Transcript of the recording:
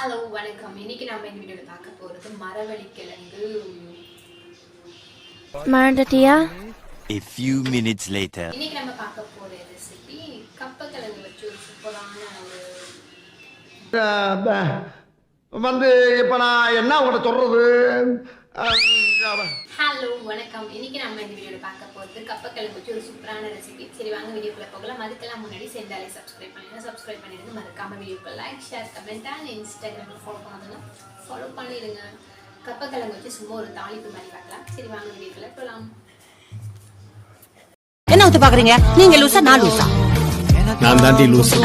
Hello வணக்கம். இன்னைக்கு நம்ம இந்த வீடியோல பார்க்க போறது மரவள்ளிக்கிழங்கு. மறந்துட்டியா? A few minutes later. இன்னைக்கு நம்ம பார்க்க போற ரெசிபி கப்பக்கிழங்கு வச்சு ஒரு சூப்பரான வந்து இப்ப நான் என்ன உங்கள்ட்ட சொல்றது? ஹலோ வணக்கம். இன்னைக்கு நம்ம இந்த வீடியோல பார்க்க போறது கப்பக்கிழங்கு வச்சு ஒரு சூப்பரான ரெசிபி. சரி வாங்க வீடியோக்குள்ள போகலாம். அதுக்கெல்லாம் முன்னாடி சேர்ந்தாலே சப்ஸ்கிரைப் பண்ணிடுங்க. மறக்காம வீடியோக்கு லைக், ஷேர், கமெண்ட் அண்ட் இன்ஸ்டாகிராம்ல ஃபாலோ பண்ணுங்க. ஃபாலோ பண்ணிடுங்க. கப்பக்கிழங்கு வச்சு சும்மா ஒரு தாளிப்பு மாதிரி பார்க்கலாம். சரி வாங்க வீடியோக்குள்ள போகலாம். என்ன ஊத்து பாக்குறீங்க? நீங்க லூசா நான் லூசா? நான் தாண்டி லூசு.